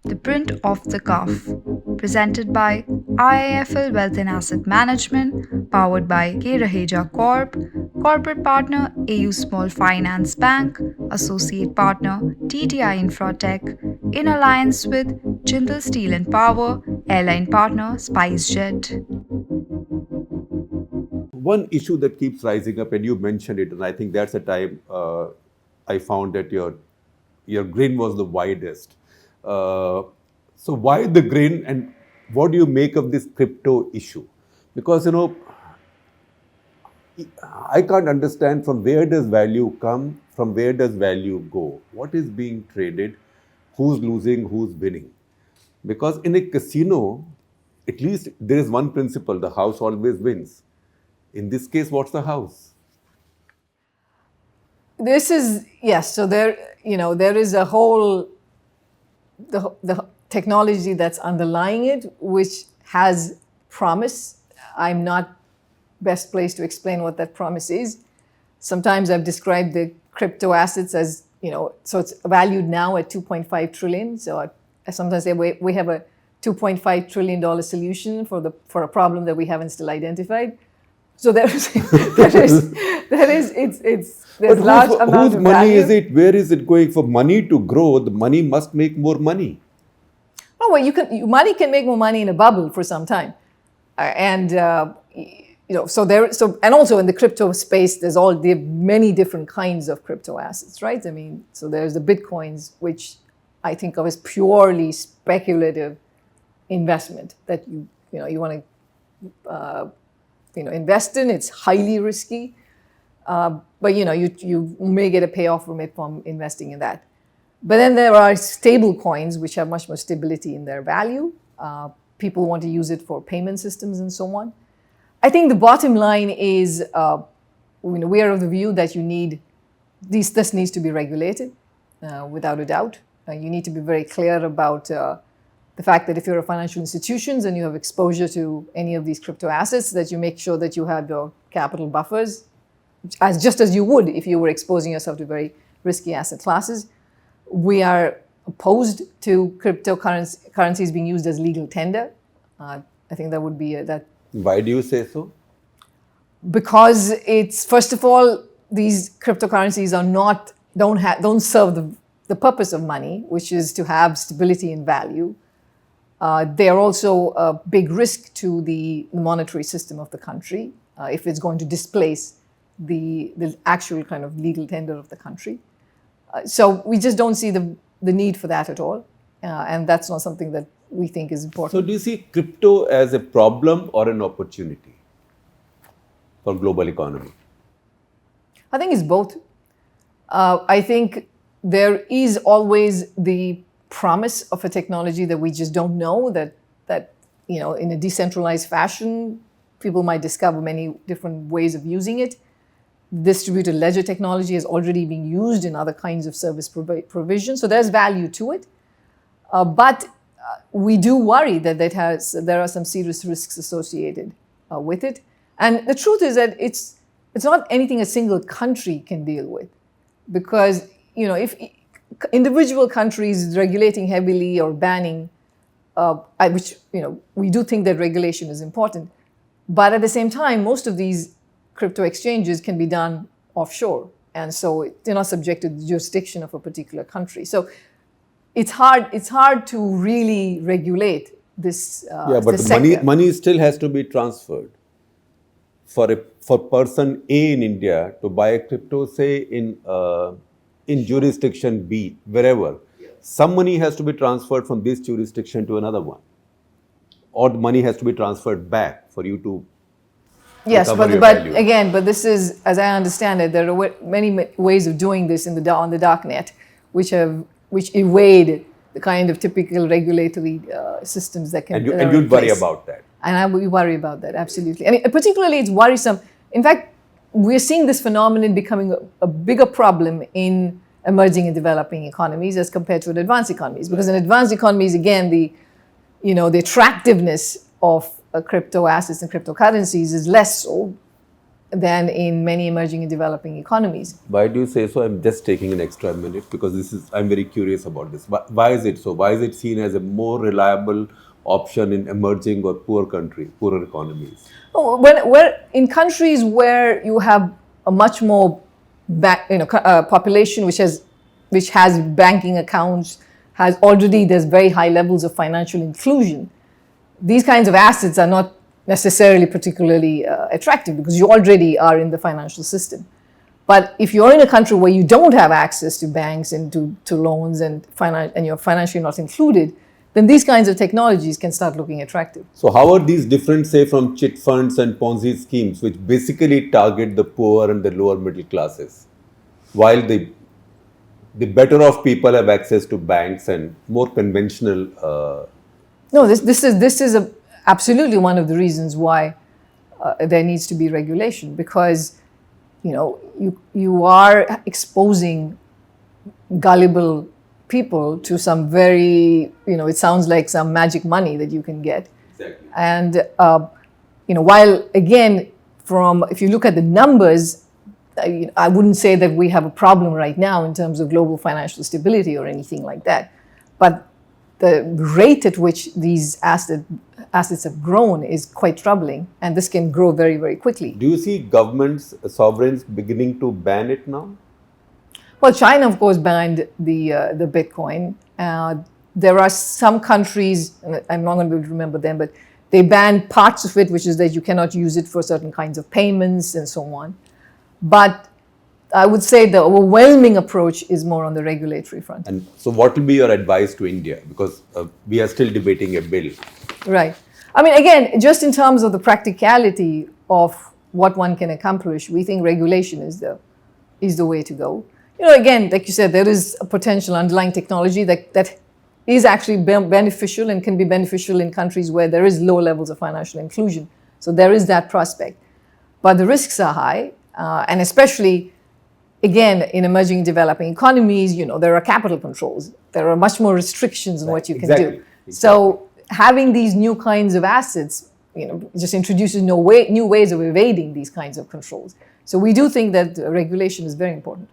ThePrint Off The Cuff, presented by IIFL Wealth and Asset Management, powered by Raheja Corp, corporate partner AU Small Finance Bank, associate partner TDI Infratech, in alliance with Jindal Steel and Power, Airline partner SpiceJet. One issue that keeps rising up, and you mentioned it, and I think that's the time I found that your grin was the widest. So why the grin, and what do you make of this crypto issue? Because, I can't understand from where does value come, from where does value go? What is being traded? Who's losing, who's winning? Because in a casino, at least there is one principle, the house always wins. In this case, what's the house? This is, yes, so there is a whole, the technology that's underlying it, which has promise. I'm not best placed to explain what that promise is. Sometimes I've described the crypto assets as, so it's valued now at 2.5 trillion. So I sometimes say we have a $2.5 trillion solution for a problem that we haven't still identified. So there's large amount whose of money value. is it? Where is it going? For money to grow, the money must make more money. Oh well, money can make more money in a bubble for some time, and also in the crypto space, there are many different kinds of crypto assets, right? I mean, so there's the bitcoins, which I think of as purely speculative investment that you want to invest in. It's highly risky, but you may get a payoff from investing in that. But then there are stable coins which have much more stability in their value. People want to use it for payment systems and so on. I think the bottom line is we are of the view that this needs to be regulated without a doubt. You need to be very clear about the fact that if you're a financial institution and you have exposure to any of these crypto assets, that you make sure that you have your capital buffers, just as you would if you were exposing yourself to very risky asset classes. We are opposed to cryptocurrencies being used as legal tender. I think that would be that. Why do you say so? Because it's, first of all, these cryptocurrencies don't serve the purpose of money, which is to have stability in value. They are also a big risk to the monetary system of the country if it's going to displace the actual kind of legal tender of the country. So we just don't see the need for that at all. And that's not something that we think is important. So do you see crypto as a problem or an opportunity for global economy? I think it's both. I think there is always the promise of a technology that we just don't know, that in a decentralized fashion, people might discover many different ways of using it. Distributed ledger technology is already being used in other kinds of service provision, so there's value to it. But we do worry that there are some serious risks associated with it. And the truth is that it's not anything a single country can deal with, because if individual countries regulating heavily or banning, which we do think that regulation is important, but at the same time, most of these crypto exchanges can be done offshore, and so they're not subject to the jurisdiction of a particular country. So it's hard to really regulate this. But money still has to be transferred. For person A in India to buy a crypto, say in jurisdiction B, wherever, some money has to be transferred from this jurisdiction to another one, or the money has to be transferred back for you to. Yes, but this is, as I understand it, there are many ways of doing this on the dark net, which evade the kind of typical regulatory systems that can. And you'd worry about that. And we worry about that, absolutely. And particularly, it's worrisome. In fact, we're seeing this phenomenon becoming a bigger problem in emerging and developing economies as compared to advanced economies, because in advanced economies, again, the attractiveness of crypto assets and cryptocurrencies is less so, than in many emerging and developing economies. Why do you say so? I'm just taking an extra minute because I'm very curious about this. Why is it so? Why is it seen as a more reliable option in emerging or poorer economies? Where in countries where you have a much more population which has banking accounts, there's very high levels of financial inclusion, these kinds of assets are not necessarily particularly attractive because you already are in the financial system. But if you're in a country where you don't have access to banks and to loans and you're financially not included, then these kinds of technologies can start looking attractive. So how are these different, say, from chit funds and Ponzi schemes, which basically target the poor and the lower middle classes, while the better off people have access to banks and more conventional? No, this is absolutely one of the reasons why there needs to be regulation, because you are exposing gullible people to some very, it sounds like some magic money that you can get. Exactly. And, while again, if you look at the numbers, I wouldn't say that we have a problem right now in terms of global financial stability or anything like that. But the rate at which these assets have grown is quite troubling, and this can grow very, very quickly. Do you see governments, sovereigns beginning to ban it now? Well, China, of course, banned the Bitcoin. There are some countries, I'm not going to be able to remember them, but they banned parts of it, which is that you cannot use it for certain kinds of payments and so on. But I would say the overwhelming approach is more on the regulatory front. And so what will be your advice to India? Because we are still debating a bill. Right. I mean, again, just in terms of the practicality of what one can accomplish, we think regulation is the way to go. Again, like you said, there is a potential underlying technology that is actually beneficial and can be beneficial in countries where there is low levels of financial inclusion. So there is that prospect. But the risks are high, and especially, again, in emerging and developing economies, there are capital controls. There are much more restrictions on what you can do. Exactly. So having these new kinds of assets, just introduces new ways of evading these kinds of controls. So we do think that regulation is very important.